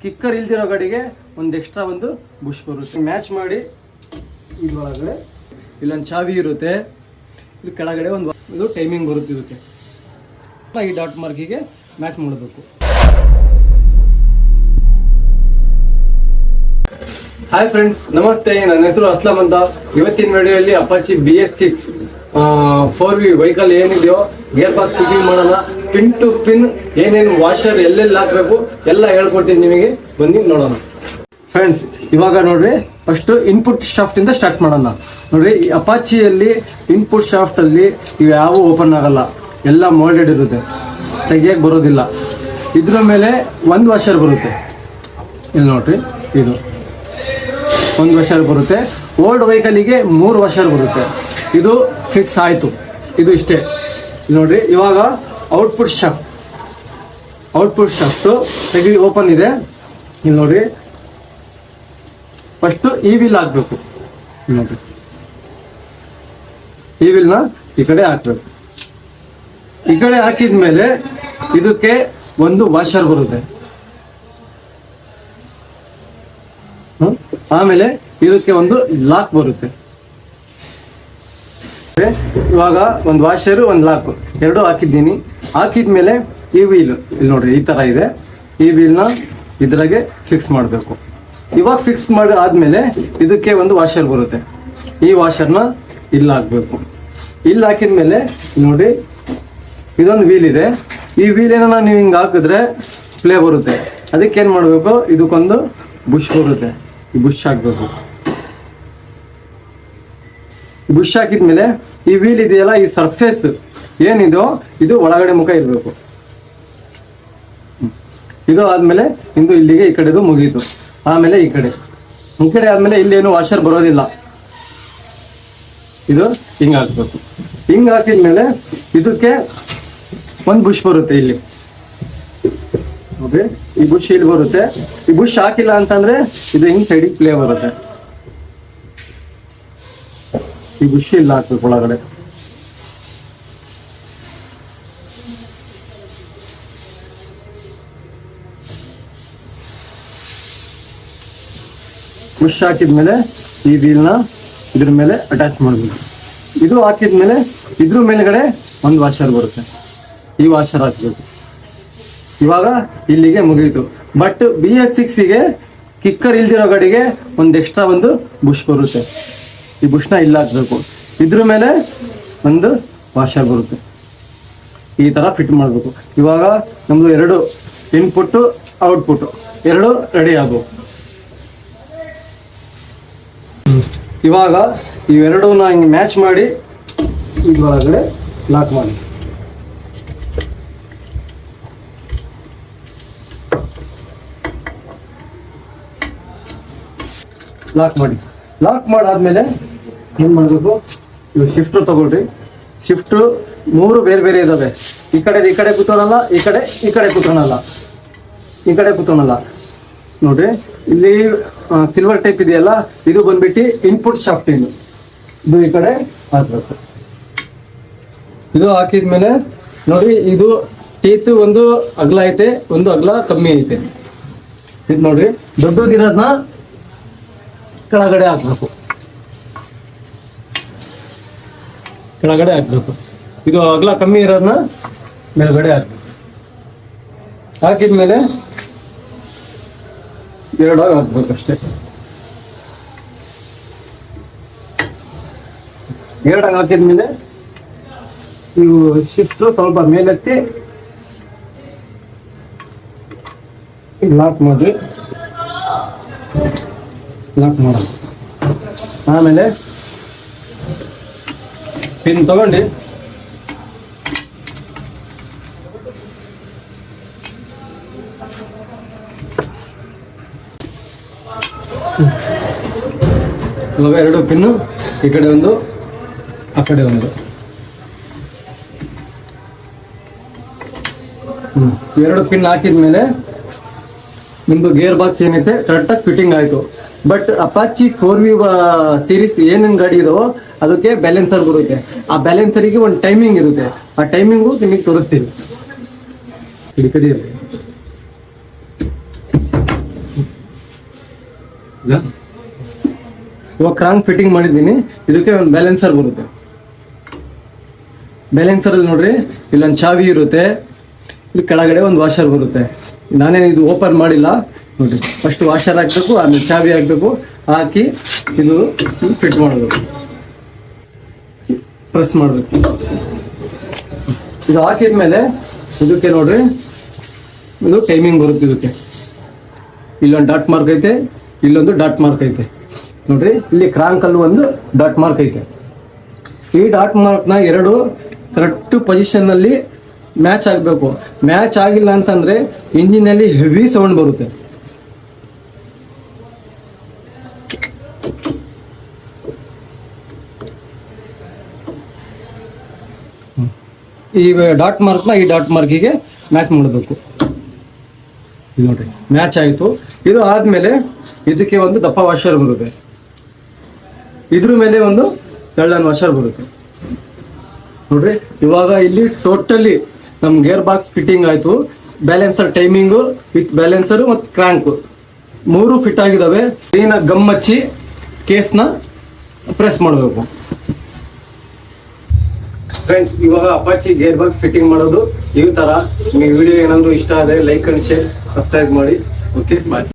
Kicker ಇಲ್ದಿರೋ ಗಾಡಿಗೆ ಒಂದು ಎಕ್ಸ್ಟ್ರಾ ಒಂದು ಬುಷ್ ಬರುತ್ತೆ. ಮ್ಯಾಚ್ ಮಾಡಿ ಇದ್ರೊಳಗಡೆ ಇಲ್ಲೊಂದು ಚಾವಿ ಇರುತ್ತೆ, ಇಲ್ಲಿ ಕೆಳಗಡೆ ಒಂದು ಇದು ಟೈಮಿಂಗ್ ಬರುತ್ತೆ. ಇದಕ್ಕೆ ಈ ಡಾಟ್ ಮಾರ್ಕಿಗೆ ಮ್ಯಾಚ್ ಮಾಡಬೇಕು. ಹಾಯ್ ಫ್ರೆಂಡ್ಸ್, ನಮಸ್ತೆ. ನನ್ನ ಹೆಸರು ಅಸ್ಲಂ ಅಂತ. ಇವತ್ತಿನ ವಿಡಿಯೋಲಿ ಅಪಾಚಿ BS6 4V ವೆಹಿಕಲ್ ಏನಿದೆಯೋ ಗೇರ್ ಬಾಕ್ಸ್ ಫಿಟ್ಟಿಂಗ್ ಮಾಡೋಣ. ಪಿನ್ ಟು ಪಿನ್ ಏನೇನು ವಾಷರ್ ಎಲ್ಲೆಲ್ಲಿ ಹಾಕಬೇಕು ಎಲ್ಲ ಹೇಳ್ಕೊಡ್ತೀನಿ ನಿಮಗೆ, ಬನ್ನಿ ನೋಡೋಣ. ಫ್ರೆಂಡ್ಸ್, ಇವಾಗ ನೋಡ್ರಿ, ಫಸ್ಟ್ ಇನ್ಪುಟ್ ಶಾಫ್ಟ್ ಇಂದ ಸ್ಟಾರ್ಟ್ ಮಾಡೋಣ. ನೋಡ್ರಿ, ಈ ಅಪಾಚಿಯಲ್ಲಿ ಇನ್ಪುಟ್ ಶಾಫ್ಟ್ ಅಲ್ಲಿ ಇವು ಯಾವ ಓಪನ್ ಆಗಲ್ಲ, ಎಲ್ಲ ಮೋಲ್ಡೆಡ್ ಇರುತ್ತೆ, ತೆಗಿಯಕ್ಕೆ ಬರೋದಿಲ್ಲ. ಇದ್ರ ಮೇಲೆ ಒಂದು ವಾಷರ್ ಬರುತ್ತೆ. ಇಲ್ಲಿ ನೋಡ್ರಿ, ಇದು ಒಂದು ವಾಷರ್ ಬರುತ್ತೆ. ಓಲ್ಡ್ ವೆಹಿಕಲಿಗೆ 3 ವಾಷರ್ ಬರುತ್ತೆ. ಇದು ಫಿಕ್ಸ್ ಆಯಿತು, ಇದು ಇಷ್ಟೇ. ನೋಡ್ರಿ, ಇವಾಗ ಔಟ್ಪುಟ್ ಶಾಫ್ಟು ತೆಗಿ ಓಪನ್ ಇದೆ. ಇಲ್ಲಿ ನೋಡ್ರಿ, ಫಸ್ಟು ಈ ವೀಲ್ ಹಾಕ್ಬೇಕು. ನೋಡ್ರಿ, ಈ ವೀಲ್ನ ಈ ಕಡೆ ಹಾಕ್ಬೇಕು. ಈ ಕಡೆ ಹಾಕಿದ್ಮೇಲೆ ಇದಕ್ಕೆ ಒಂದು ವಾಷರ್ ಬರುತ್ತೆ. ಆಮೇಲೆ ಇದಕ್ಕೆ ಒಂದು ಲಾಕ್ ಬರುತ್ತೆ. ಇವಾಗ ಒಂದು ವಾಷರು ಒಂದು ಲಾಕ್ ಎರಡು ಹಾಕಿದ್ದೀನಿ. ಹಾಕಿದ್ಮೇಲೆ ಈ ವೀಲ್ ಇಲ್ಲಿ ನೋಡ್ರಿ, ಈ ತರ ಇದೆ. ಈ ವೀಲ್ನ ಇದ್ರಾಗೆ ಫಿಕ್ಸ್ ಮಾಡಬೇಕು. ಇವಾಗ ಫಿಕ್ಸ್ ಮಾಡಿ ಆದ್ಮೇಲೆ ಇದಕ್ಕೆ ಒಂದು ವಾಷರ್ ಬರುತ್ತೆ. ಈ ವಾಷರ್ನ ಇಲ್ಲಿ ಹಾಕ್ಬೇಕು. ಇಲ್ಲಿ ಹಾಕಿದ್ಮೇಲೆ ನೋಡಿ, ಇದೊಂದು ವೀಲ್ ಇದೆ. ಈ ವೀಲ್ ಏನೋ ನೀವು ಹಿಂಗೆ ಹಾಕಿದ್ರೆ ಪ್ಲೇ ಬರುತ್ತೆ. ಅದಕ್ಕೆ ಏನು ಮಾಡಬೇಕು, ಇದಕ್ಕೊಂದು ಬುಷ್ ಬರುತ್ತೆ. ಈ ಬುಷ್ ಹಾಕ್ಬೇಕು. ಬುಷ್ ಹಾಕಿದ್ಮೇಲೆ ಈ ವೀಲ್ ಇದೆಯಲ್ಲ, ಈ ಸರ್ಫೇಸ್ ಏನಿದೋ ಇದು ಒಳಗಡೆ ಮುಖ ಇರಬೇಕು. ಇದು ಆದ್ಮೇಲೆ ಇಂದು ಇಲ್ಲಿಗೆ ಈ ಕಡೆದು ಮುಗೀತು. ಆಮೇಲೆ ಈ ಕಡೆ ಆದ್ಮೇಲೆ ಇಲ್ಲೇನು ವಾಷರ್ ಬರೋದಿಲ್ಲ. ಇದು ಹಿಂಗ್ ಹಾಕ್ಬೇಕು. ಹಿಂಗ್ ಹಾಕಿದ್ಮೇಲೆ ಇದಕ್ಕೆ ಒಂದು ಬುಷ್ ಬರುತ್ತೆ. ಇಲ್ಲಿ ಓಕೆ, ಈ ಬುಷ್ ಇಲ್ಲಿ ಬರುತ್ತೆ. ಈ ಬುಷ್ ಹಾಕಿಲ್ಲ ಅಂತಂದ್ರೆ ಇದು ಹಿಂಗ್ ಸೈಡಿಗೆ ಪ್ಲೇ ಬರುತ್ತೆ. ಈ ಬುಷ್ ಇಲ್ಲಿ ಹಾಕ್ಬೇಕು ಒಳಗಡೆ. ಬುಷ್ ಹಾಕಿದ್ಮೇಲೆ ಈ ವೀಲ್ನ ಇದ್ರ ಮೇಲೆ ಅಟ್ಯಾಚ್ ಮಾಡಬೇಕು. ಇದು ಹಾಕಿದ್ಮೇಲೆ ಇದ್ರ ಮೇಲ್ಗಡೆ ಒಂದು ವಾಷರ್ ಬರುತ್ತೆ. ಈ ವಾಷರ್ ಹಾಕ್ಬೇಕು. ಇವಾಗ ಇಲ್ಲಿಗೆ ಮುಗಿಯಿತು. ಬಟ್ BS6ಗೆ ಕಿಕ್ಕರ್ ಇಲ್ದಿರೋ ಗಾಡಿಗೆ ಒಂದು ಎಕ್ಸ್ಟ್ರಾ ಒಂದು ಬುಷ್ ಬರುತ್ತೆ. ಈ ಬುಷ್ನ ಇಲ್ಲಿ ಹಾಕ್ಬೇಕು. ಇದ್ರ ಮೇಲೆ ಒಂದು ವಾಷರ್ ಬರುತ್ತೆ. ಈ ತರ ಫಿಟ್ ಮಾಡಬೇಕು. ಇವಾಗ ನಮ್ದು 2 ಇನ್ಪುಟ್ ಔಟ್ಪುಟ್ 2 ರೆಡಿ ಆಗಬೇಕು. ಇವಾಗ ಇವೆರಡನ್ನ ಹಿಂಗೆ ಮ್ಯಾಚ್ ಮಾಡಿ ಇದ್ರೊಳಗಡೆ ಲಾಕ್ ಮಾಡಿ. ಲಾಕ್ ಮಾಡಾದ್ಮೇಲೆ ಏನ್ ಮಾಡಬೇಕು, ಇವು ಶಿಫ್ಟರ್ ತಗೊಳ್ರಿ. ಶಿಫ್ಟರ್ 3 ಬೇರೆ ಬೇರೆ ಇದಾವೆ. ಈ ಕಡೆ ಕೂತ್ಕೊಳಲ್ಲ, ಈ ಕಡೆ ಕೂತ್ಕೊಳಲ್ಲ. ನೋಡ್ರಿ, ಇಲ್ಲಿ ಸಿಲ್ವರ್ ಟೈಪ್ ಇದೆಯಲ್ಲ, ಇದು ಬಂದ್ಬಿಟ್ಟು ಇನ್ಪುಟ್ ಶಾಫ್ಟ್. ಇದು ಈ ಕಡೆ ಹಾಕ್ಬೇಕು. ಇದು ಹಾಕಿದ್ಮೇಲೆ ನೋಡ್ರಿ, ಇದು ಟೀತ್ ಒಂದು ಅಗಲ ಐತೆ, ಒಂದು ಅಗಲ ಕಮ್ಮಿ ಐತೆ. ಇದು ನೋಡ್ರಿ, ದೊಡ್ಡದಿರೋದನ್ನ ಕೆಳಗಡೆ ಹಾಕ್ಬೇಕು. ಇದು ಅಗಲ ಕಮ್ಮಿ ಇರೋದನ್ನ ಮೇಲ್ಗಡೆ ಹಾಕ್ಬೇಕು. ಹಾಕಿದ್ಮೇಲೆ 2 ಹಾಕ್ಬೇಕು ಅಷ್ಟೇ. 2 ಹಾಕಿದ್ಮೇಲೆ ಇವು ಶಿಫ್ಟ್ ಸ್ವಲ್ಪ ಮೇಲೆತ್ತಿ ಲಾಕ್ ಮಾಡೋದು. ಆಮೇಲೆ ಪಿನ್ ತಗೊಂಡು ಇವಾಗ 2 ಪಿನ್ನು, ಈ ಕಡೆ ಒಂದು ಆ ಕಡೆ ಒಂದು. 2 ಪಿನ್ ಹಾಕಿದ್ಮೇಲೆ ನಿಮ್ದು ಗೇರ್ ಬಾಕ್ಸ್ ಏನೈತೆ ಕರೆಕ್ಟಾಗಿ ಫಿಟ್ಟಿಂಗ್ ಆಯ್ತು. ಬಟ್ ಅಪಾಚಿ 4V ಸೀರೀಸ್ ಏನೇನು ಗಾಡಿ ಇದಾವೋ ಅದಕ್ಕೆ ಬ್ಯಾಲೆನ್ಸರ್ ಬರುತ್ತೆ. ಆ ಬ್ಯಾಲೆನ್ಸರಿಗೆ ಒಂದು ಟೈಮಿಂಗ್ ಇರುತ್ತೆ. ಆ ಟೈಮಿಂಗು ನಿಮಗೆ ತೋರಿಸ್ತೀವಿ. ಇವಾಗ ಕ್ರಾಂಕ್ ಫಿಟ್ಟಿಂಗ್ ಮಾಡಿದ್ದೀನಿ. ಇದಕ್ಕೆ ಒಂದು ಬ್ಯಾಲೆನ್ಸರ್ ಬರುತ್ತೆ. ಬ್ಯಾಲೆನ್ಸರ್ ಅಲ್ಲಿ ನೋಡ್ರಿ, ಇಲ್ಲೊಂದು ಚಾವಿ ಇರುತ್ತೆ, ಇಲ್ಲಿ ಕೆಳಗಡೆ ಒಂದು ವಾಷರ್ ಬರುತ್ತೆ. ನಾನೇನು ಇದು ಓಪನ್ ಮಾಡಿಲ್ಲ ನೋಡ್ರಿ. ಫಸ್ಟ್ ವಾಷರ್ ಹಾಕ್ಬೇಕು, ಆಮೇಲೆ ಚಾವಿ ಹಾಕ್ಬೇಕು, ಹಾಕಿ ಇದು ಫಿಟ್ ಮಾಡಬೇಕು, ಪ್ರೆಸ್ ಮಾಡಬೇಕು. ಇದು ಹಾಕಿದ್ಮೇಲೆ ಇದಕ್ಕೆ ನೋಡ್ರಿ, ಇದು ಟೈಮಿಂಗ್ ಬರುತ್ತೆ. ಇದಕ್ಕೆ ಇಲ್ಲೊಂದು ಡಾಟ್ ಮಾರ್ಕ್ ಐತೆ, ಇಲ್ಲೊಂದು ಡಾಟ್ ಮಾರ್ಕ್ ಐತೆ ನೋಡ್ರಿ. ಇಲ್ಲಿ ಕ್ರಾಂಕಲ್ಲೂ ಒಂದು ಡಾಟ್ ಮಾರ್ಕ್ ಐತೆ. ಈ ಡಾಟ್ ಮಾರ್ಕ್ನ ಎರಡು ಕರೆಕ್ಟ್ ಪೊಸಿಷನ್ನಲ್ಲಿ ಮ್ಯಾಚ್ ಆಗಬೇಕು. ಮ್ಯಾಚ್ ಆಗಿಲ್ಲ ಅಂತಂದರೆ ಇಂಜಿನಲ್ಲಿ ಹೆವಿ ಸೌಂಡ್ ಬರುತ್ತೆ. ಈ ಡಾಟ್ ಮಾರ್ಕ್ನ ಈ ಡಾಟ್ ಮಾರ್ಕಿಗೆ ಮ್ಯಾಚ್ ಮಾಡಬೇಕು. ಇದು ನೋಡ್ರಿ, ಮ್ಯಾಚ್ ಆಯಿತು. ಇದು ಆದಮೇಲೆ ಇದಕ್ಕೆ ಒಂದು ದಪ್ಪ ವಾಷರ್ ಬರುತ್ತೆ, ಇದ್ರ ಮೇಲೆ ಒಂದು ತೆಳ್ಳನ ವಾಷರ್ ಬರುತ್ತೆ ನೋಡ್ರಿ. ಇವಾಗ ಇಲ್ಲಿ ಟೋಟಲಿ ನಮ್ಮ ಗೇರ್ ಬಾಕ್ಸ್ ಫಿಟ್ಟಿಂಗ್ ಆಯಿತು. ಬ್ಯಾಲೆನ್ಸರ್ ಟೈಮಿಂಗು ವಿತ್ ಬ್ಯಾಲೆನ್ಸರು ಮತ್ತು ಕ್ರ್ಯಾಂಕು 3 ಫಿಟ್ ಆಗಿದ್ದಾವೆ. ಇದನ್ನ ಗಮ್ ಹಚ್ಚಿ ಕೇಸ್ನ ಪ್ರೆಸ್ ಮಾಡಬೇಕು. ಫ್ರೆಂಡ್ಸ್, ಇವಾಗ ಅಪಾಚಿ ಗೇರ್ ಬಾಕ್ಸ್ ಫಿಟ್ಟಿಂಗ್ ಮಾಡೋದು ಈ ತರ. ನಿಮಗೆ ವಿಡಿಯೋ ಏನಾದರೂ ಇಷ್ಟ ಆದರೆ ಲೈಕ್ ಅಂಡ್ ಶೇರ್, ಸಬ್ಸ್ಕ್ರೈಬ್ ಮಾಡಿ. ಓಕೆ, ಬಾಯ್.